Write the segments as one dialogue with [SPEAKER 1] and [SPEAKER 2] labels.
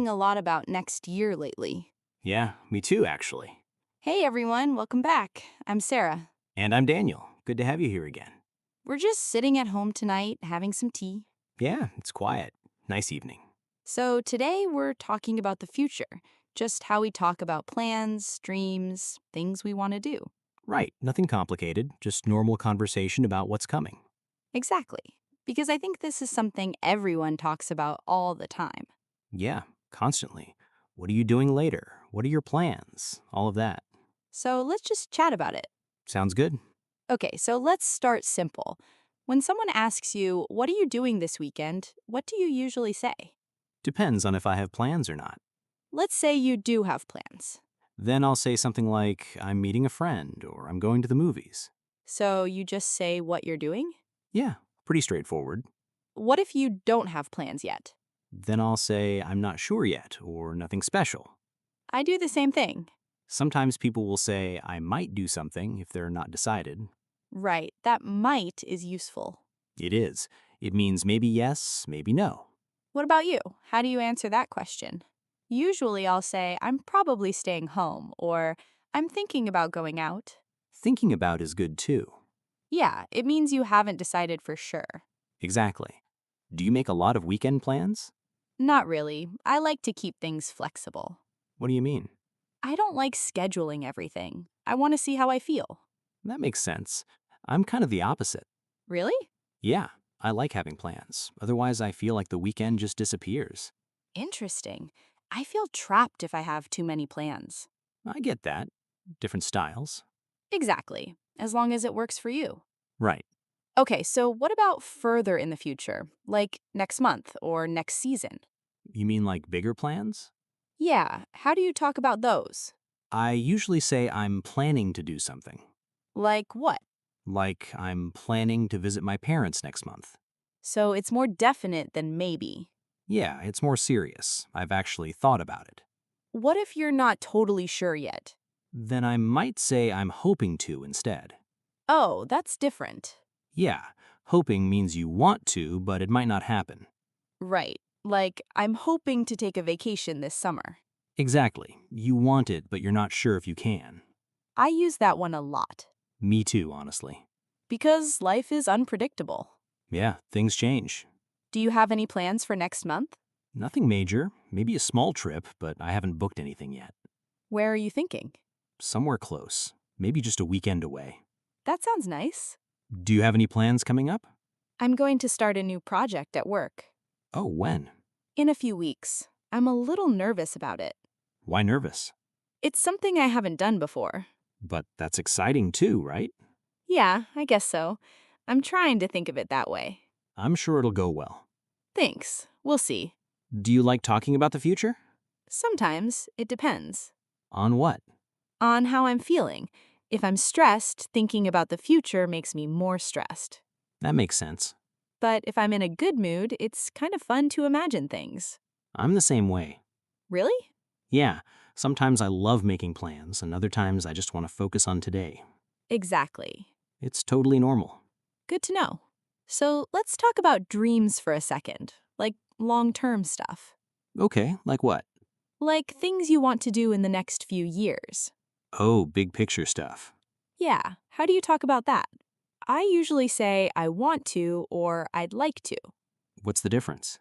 [SPEAKER 1] thinking a lot about next year lately.
[SPEAKER 2] Yeah, me too, actually.
[SPEAKER 1] Hey everyone, welcome back. I'm Sarah.
[SPEAKER 2] And I'm Daniel. Good to have you here again.
[SPEAKER 1] We're just sitting at home tonight having some tea.
[SPEAKER 2] Yeah, it's quiet. Nice evening.
[SPEAKER 1] So today we're talking about the future, just how we talk about plans, dreams, things we want to do.
[SPEAKER 2] Right, nothing complicated, just normal conversation about what's coming.
[SPEAKER 1] Exactly. Because I think this is something everyone talks about all the time.
[SPEAKER 2] Yeah, constantly. What are you doing later? What are your plans? All of that.
[SPEAKER 1] So let's just chat about it.
[SPEAKER 2] Sounds good.
[SPEAKER 1] Okay, so let's start simple. When someone asks you, what are you doing this weekend? What do you usually say?
[SPEAKER 2] Depends on if I have plans or not.
[SPEAKER 1] Let's say you do have plans.
[SPEAKER 2] Then I'll say something like, I'm meeting a friend or I'm going to the movies.
[SPEAKER 1] So you just say what you're doing?
[SPEAKER 2] Yeah, pretty straightforward.
[SPEAKER 1] What if you don't have plans yet?
[SPEAKER 2] Then I'll say, I'm not sure yet or nothing special.
[SPEAKER 1] I do the same thing.
[SPEAKER 2] Sometimes people will say, I might do something if they're not decided.
[SPEAKER 1] Right, that might is useful.
[SPEAKER 2] It is. It means maybe yes, maybe no.
[SPEAKER 1] What about you? How do you answer that question? Usually I'll say, I'm probably staying home, or I'm thinking about going out.
[SPEAKER 2] Thinking about is good too.
[SPEAKER 1] Yeah, it means you haven't decided for sure.
[SPEAKER 2] Exactly. Do you make a lot of weekend plans?
[SPEAKER 1] Not really. I like to keep things flexible.
[SPEAKER 2] What do you mean?
[SPEAKER 1] I don't like scheduling everything. I want to see how I feel.
[SPEAKER 2] That makes sense. I'm kind of the opposite.
[SPEAKER 1] Really?
[SPEAKER 2] Yeah, I like having plans. Otherwise, I feel like the weekend just disappears.
[SPEAKER 1] Interesting. I feel trapped if I have too many plans.
[SPEAKER 2] I get that. Different styles.
[SPEAKER 1] Exactly, as long as it works for you.
[SPEAKER 2] Right.
[SPEAKER 1] Okay, so what about further in the future, like next month or next season?
[SPEAKER 2] You mean like bigger plans?
[SPEAKER 1] Yeah, how do you talk about those?
[SPEAKER 2] I usually say I'm planning to do something.
[SPEAKER 1] Like what?
[SPEAKER 2] Like I'm planning to visit my parents next month.
[SPEAKER 1] So it's more definite than maybe.
[SPEAKER 2] Yeah, it's more serious. I've actually thought about it.
[SPEAKER 1] What if you're not totally sure yet?
[SPEAKER 2] Then I might say I'm hoping to instead.
[SPEAKER 1] Oh, that's different.
[SPEAKER 2] Yeah, hoping means you want to, but it might not happen.
[SPEAKER 1] Right, like I'm hoping to take a vacation this summer.
[SPEAKER 2] Exactly. You want it, but you're not sure if you can.
[SPEAKER 1] I use that one a lot
[SPEAKER 2] Me too, honestly.
[SPEAKER 1] because life is unpredictable.
[SPEAKER 2] Yeah, things change.
[SPEAKER 1] Do you have any plans for next month?
[SPEAKER 2] Nothing major, maybe a small trip, but I haven't booked anything yet.
[SPEAKER 1] Where are you thinking?
[SPEAKER 2] Somewhere close, maybe just a weekend away.
[SPEAKER 1] That sounds nice.
[SPEAKER 2] Do you have any plans coming up?
[SPEAKER 1] I'm going to start a new project at work.
[SPEAKER 2] Oh, when?
[SPEAKER 1] In a few weeks. I'm a little nervous about it.
[SPEAKER 2] Why nervous?
[SPEAKER 1] It's something I haven't done before.
[SPEAKER 2] But that's exciting too, right?
[SPEAKER 1] Yeah, I guess so. I'm trying to think of it that way.
[SPEAKER 2] I'm sure it'll go well.
[SPEAKER 1] Thanks. We'll see.
[SPEAKER 2] Do you like talking about the future?
[SPEAKER 1] Sometimes it depends
[SPEAKER 2] On what?
[SPEAKER 1] on how I'm feeling. If I'm stressed, thinking about the future makes me more stressed.
[SPEAKER 2] That makes sense.
[SPEAKER 1] But if I'm in a good mood, it's kind of fun to imagine things.
[SPEAKER 2] I'm the same way.
[SPEAKER 1] Really?
[SPEAKER 2] Yeah, sometimes I love making plans, and other times I just want to focus on today.
[SPEAKER 1] Exactly.
[SPEAKER 2] It's totally normal.
[SPEAKER 1] Good to know. So let's talk about dreams for a second, like long-term stuff.
[SPEAKER 2] Okay, like what?
[SPEAKER 1] Like things you want to do in the next few years.
[SPEAKER 2] Oh, big picture stuff.
[SPEAKER 1] Yeah, how do you talk about that? I usually say I want to or I'd like to.
[SPEAKER 2] What's the difference?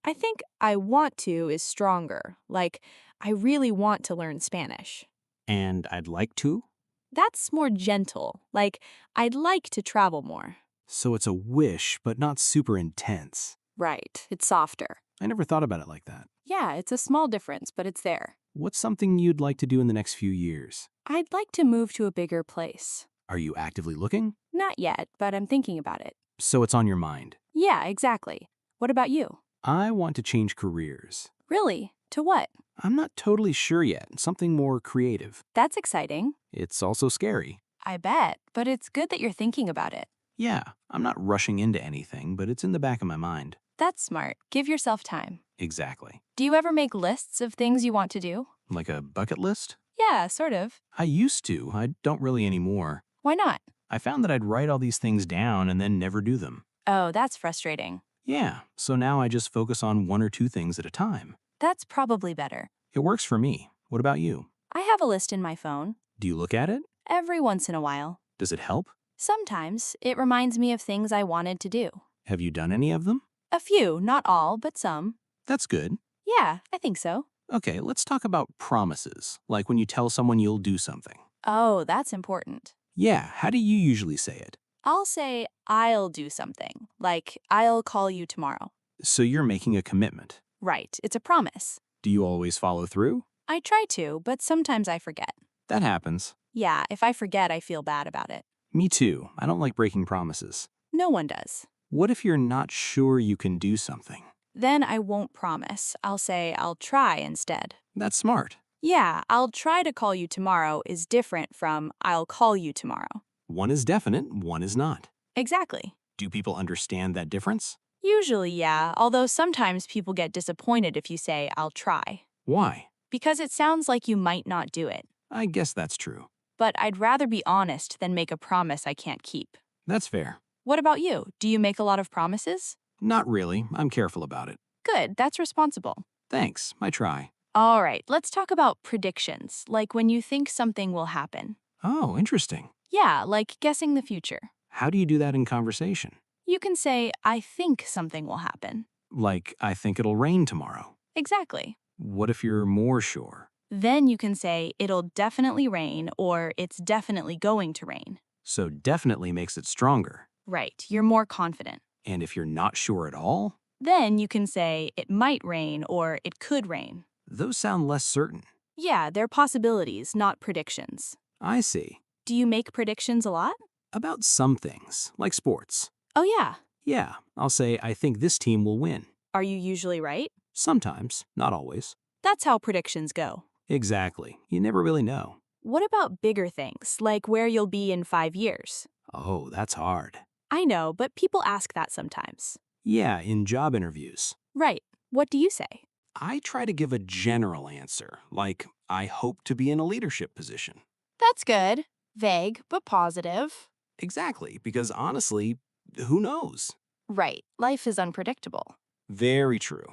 [SPEAKER 1] I think I want to is stronger, like I really want to learn Spanish.
[SPEAKER 2] And I'd like to?
[SPEAKER 1] That's more gentle, like I'd like to travel more.
[SPEAKER 2] So it's a wish, but not super intense.
[SPEAKER 1] Right, it's softer.
[SPEAKER 2] I never thought about it like that.
[SPEAKER 1] Yeah, it's a small difference, but it's there.
[SPEAKER 2] What's something you'd like to do in the next few years?
[SPEAKER 1] I'd like to move to a bigger place.
[SPEAKER 2] Are you actively looking?
[SPEAKER 1] Not yet, but I'm thinking about it.
[SPEAKER 2] So it's on your mind.
[SPEAKER 1] Yeah, exactly. What about you?
[SPEAKER 2] I want to change careers.
[SPEAKER 1] Really? To what?
[SPEAKER 2] I'm not totally sure yet. Something more creative.
[SPEAKER 1] That's exciting.
[SPEAKER 2] It's also scary.
[SPEAKER 1] I bet, but it's good that you're thinking about it.
[SPEAKER 2] Yeah, I'm not rushing into anything, but it's in the back of my mind.
[SPEAKER 1] That's smart. Give yourself time.
[SPEAKER 2] Exactly.
[SPEAKER 1] Do you ever make lists of things you want to do?
[SPEAKER 2] Like a bucket list?
[SPEAKER 1] Yeah, sort of.
[SPEAKER 2] I used to. I don't really anymore.
[SPEAKER 1] Why not?
[SPEAKER 2] I found that I'd write all these things down and then never do them.
[SPEAKER 1] Oh, that's frustrating.
[SPEAKER 2] Yeah, so now I just focus on one or two things at a time.
[SPEAKER 1] That's probably better.
[SPEAKER 2] It works for me. What about you?
[SPEAKER 1] I have a list in my phone.
[SPEAKER 2] Do you look at it?
[SPEAKER 1] Every once in a while.
[SPEAKER 2] Does it help?
[SPEAKER 1] Sometimes it reminds me of things I wanted to do.
[SPEAKER 2] Have you done any of them?
[SPEAKER 1] A few, not all, but some.
[SPEAKER 2] That's good.
[SPEAKER 1] Yeah, I think so.
[SPEAKER 2] Okay, let's talk about promises, like when you tell someone you'll do something.
[SPEAKER 1] Oh, that's important.
[SPEAKER 2] Yeah, how do you usually say it?
[SPEAKER 1] I'll say I'll do something, like I'll call you tomorrow.
[SPEAKER 2] So you're making a commitment.
[SPEAKER 1] Right, it's a promise.
[SPEAKER 2] Do you always follow through?
[SPEAKER 1] I try to, but sometimes I forget.
[SPEAKER 2] That happens.
[SPEAKER 1] Yeah, if I forget, I feel bad about it.
[SPEAKER 2] Me too. I don't like breaking promises.
[SPEAKER 1] No one does.
[SPEAKER 2] What if you're not sure you can do something?
[SPEAKER 1] Then I won't promise. I'll say I'll try instead.
[SPEAKER 2] That's smart.
[SPEAKER 1] Yeah, I'll try to call you tomorrow is different from I'll call you tomorrow.
[SPEAKER 2] One is definite, one is not.
[SPEAKER 1] Exactly.
[SPEAKER 2] Do people understand that difference?
[SPEAKER 1] Usually, yeah, although sometimes people get disappointed if you say I'll try.
[SPEAKER 2] Why?
[SPEAKER 1] Because it sounds like you might not do it.
[SPEAKER 2] I guess that's true.
[SPEAKER 1] But I'd rather be honest than make a promise I can't keep.
[SPEAKER 2] That's fair.
[SPEAKER 1] What about you? Do you make a lot of promises?
[SPEAKER 2] Not really. I'm careful about it.
[SPEAKER 1] Good, that's responsible.
[SPEAKER 2] Thanks. I try.
[SPEAKER 1] All right, let's talk about predictions, like when you think something will happen.
[SPEAKER 2] Oh, interesting.
[SPEAKER 1] Yeah, like guessing the future.
[SPEAKER 2] How do you do that in conversation?
[SPEAKER 1] You can say, I think something will happen.
[SPEAKER 2] Like, I think it'll rain tomorrow.
[SPEAKER 1] Exactly.
[SPEAKER 2] What if you're more sure?
[SPEAKER 1] Then you can say, it'll definitely rain or it's definitely going to rain.
[SPEAKER 2] So definitely makes it stronger.
[SPEAKER 1] Right, you're more confident.
[SPEAKER 2] And if you're not sure at all,
[SPEAKER 1] Then you can say, it might rain or it could rain.
[SPEAKER 2] those sound less certain.
[SPEAKER 1] Yeah, they're possibilities, not predictions.
[SPEAKER 2] I see.
[SPEAKER 1] Do you make predictions a lot?
[SPEAKER 2] About some things, like sports.
[SPEAKER 1] Oh, yeah.
[SPEAKER 2] Yeah, I'll say I think this team will win.
[SPEAKER 1] Are you usually right?
[SPEAKER 2] Sometimes, not always.
[SPEAKER 1] That's how predictions go.
[SPEAKER 2] Exactly. You never really know.
[SPEAKER 1] What about bigger things, like where you'll be in 5 years?
[SPEAKER 2] Oh, that's hard.
[SPEAKER 1] I know, but people ask that sometimes.
[SPEAKER 2] Yeah, in job interviews.
[SPEAKER 1] Right. What do you say?
[SPEAKER 2] I try to give a general answer, like, I hope to be in a leadership position.
[SPEAKER 1] That's good. Vague, but positive.
[SPEAKER 2] Exactly, because honestly, who knows?
[SPEAKER 1] Right. Life is unpredictable.
[SPEAKER 2] Very true.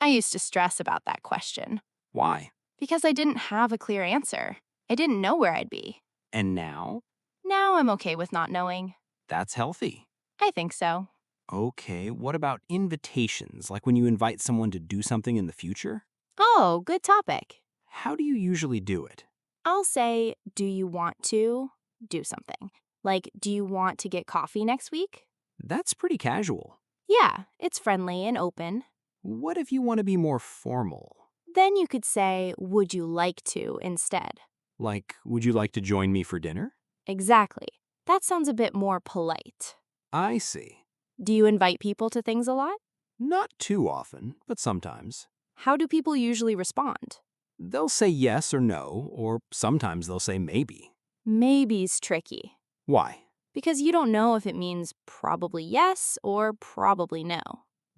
[SPEAKER 1] I used to stress about that question
[SPEAKER 2] Why?
[SPEAKER 1] because I didn't have a clear answer. I didn't know where I'd be.
[SPEAKER 2] And now?
[SPEAKER 1] Now I'm okay with not knowing.
[SPEAKER 2] That's healthy.
[SPEAKER 1] I think so.
[SPEAKER 2] Okay, what about invitations, like when you invite someone to do something in the future?
[SPEAKER 1] Oh, good topic.
[SPEAKER 2] How do you usually do it?
[SPEAKER 1] I'll say, do you want to do something? Like, do you want to get coffee next week?
[SPEAKER 2] That's pretty casual.
[SPEAKER 1] Yeah, it's friendly and open.
[SPEAKER 2] What if you want to be more formal?
[SPEAKER 1] Then you could say, would you like to instead?
[SPEAKER 2] Like, would you like to join me for dinner?
[SPEAKER 1] Exactly. That sounds a bit more polite.
[SPEAKER 2] I see.
[SPEAKER 1] Do you invite people to things a lot?
[SPEAKER 2] Not too often, but sometimes.
[SPEAKER 1] How do people usually respond?
[SPEAKER 2] They'll say yes or no, or sometimes they'll say maybe.
[SPEAKER 1] Maybe's tricky,
[SPEAKER 2] Why?
[SPEAKER 1] because you don't know if it means probably yes or probably no.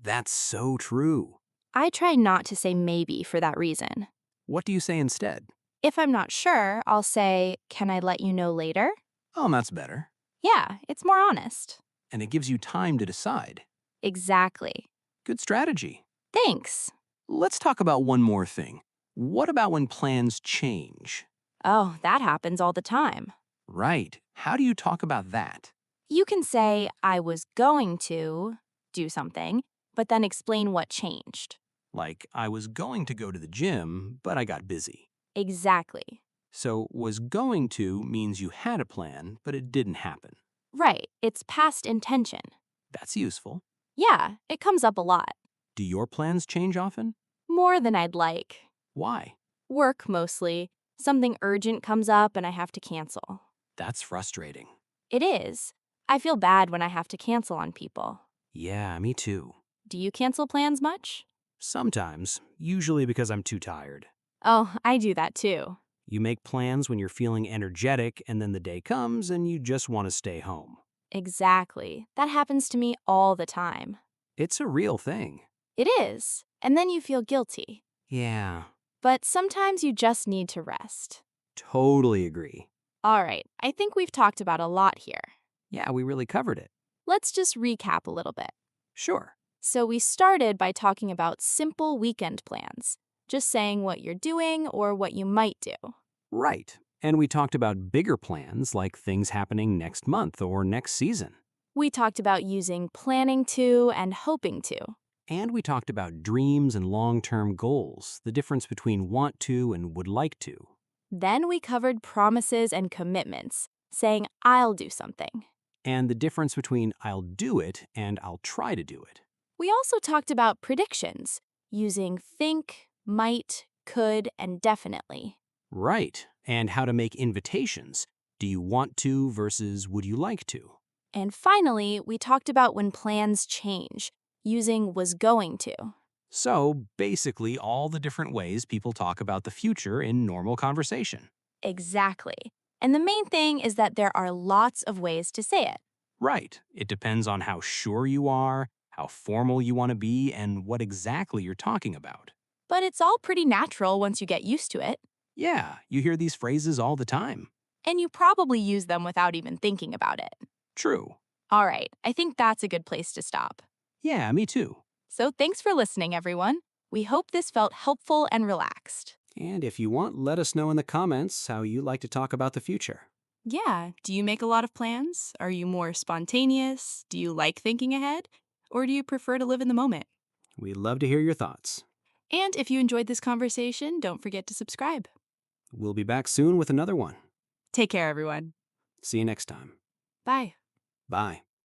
[SPEAKER 2] That's so true.
[SPEAKER 1] I try not to say maybe for that reason.
[SPEAKER 2] What do you say instead?
[SPEAKER 1] If I'm not sure, I'll say, can I let you know later?
[SPEAKER 2] Oh, that's better.
[SPEAKER 1] Yeah, it's more honest.
[SPEAKER 2] And it gives you time to decide.
[SPEAKER 1] Exactly.
[SPEAKER 2] Good strategy.
[SPEAKER 1] Thanks.
[SPEAKER 2] Let's talk about one more thing. What about when plans change?
[SPEAKER 1] Oh, that happens all the time.
[SPEAKER 2] Right. How do you talk about that?
[SPEAKER 1] You can say, I was going to do something, but then explain what changed.
[SPEAKER 2] Like, I was going to go to the gym, but I got busy.
[SPEAKER 1] Exactly.
[SPEAKER 2] So, was going to means you had a plan, but it didn't happen.
[SPEAKER 1] Right, it's past intention.
[SPEAKER 2] That's useful.
[SPEAKER 1] Yeah, it comes up a lot.
[SPEAKER 2] Do your plans change often?
[SPEAKER 1] More than I'd like.
[SPEAKER 2] Why?
[SPEAKER 1] Work mostly. Something urgent comes up and I have to cancel.
[SPEAKER 2] That's frustrating.
[SPEAKER 1] It is. I feel bad when I have to cancel on people.
[SPEAKER 2] Yeah, me too.
[SPEAKER 1] Do you cancel plans much?
[SPEAKER 2] Sometimes, usually because I'm too tired.
[SPEAKER 1] Oh, I do that too.
[SPEAKER 2] You make plans when you're feeling energetic, and then the day comes and you just want to stay home.
[SPEAKER 1] Exactly. That happens to me all the time.
[SPEAKER 2] It's a real thing.
[SPEAKER 1] It is. And then you feel guilty.
[SPEAKER 2] Yeah,
[SPEAKER 1] But sometimes you just need to rest.
[SPEAKER 2] totally agree.
[SPEAKER 1] All right, I think we've talked about a lot here.
[SPEAKER 2] Yeah, we really covered it.
[SPEAKER 1] Let's just recap a little bit.
[SPEAKER 2] Sure.
[SPEAKER 1] So we started by talking about simple weekend plans. just saying what you're doing or what you might do.
[SPEAKER 2] Right. And we talked about bigger plans like things happening next month or next season.
[SPEAKER 1] We talked about using planning to and hoping to.
[SPEAKER 2] And we talked about dreams and long-term goals, the difference between want to and would like to.
[SPEAKER 1] Then we covered promises and commitments, saying, I'll do something.
[SPEAKER 2] And the difference between I'll do it and I'll try to do it.
[SPEAKER 1] We also talked about predictions, using think, might, could, and definitely.
[SPEAKER 2] Right. And how to make invitations. Do you want to versus would you like to?
[SPEAKER 1] And finally, we talked about when plans change, using was going to.
[SPEAKER 2] So, basically, all the different ways people talk about the future in normal conversation.
[SPEAKER 1] Exactly. And the main thing is that there are lots of ways to say it.
[SPEAKER 2] Right. It depends on how sure you are, how formal you want to be, and what exactly you're talking about.
[SPEAKER 1] But it's all pretty natural once you get used to it.
[SPEAKER 2] Yeah, you hear these phrases all the time.
[SPEAKER 1] And you probably use them without even thinking about it.
[SPEAKER 2] True.
[SPEAKER 1] All right, I think that's a good place to stop.
[SPEAKER 2] Yeah, me too.
[SPEAKER 1] So thanks for listening, everyone. We hope this felt helpful and relaxed.
[SPEAKER 2] And if you want, let us know in the comments how you like to talk about the future.
[SPEAKER 1] Yeah, do you make a lot of plans? Are you more spontaneous? Do you like thinking ahead? Or do you prefer to live in the moment?
[SPEAKER 2] We'd love to hear your thoughts.
[SPEAKER 1] And if you enjoyed this conversation, don't forget to subscribe.
[SPEAKER 2] We'll be back soon with another one.
[SPEAKER 1] Take care, everyone.
[SPEAKER 2] See you next time.
[SPEAKER 1] Bye.
[SPEAKER 2] Bye.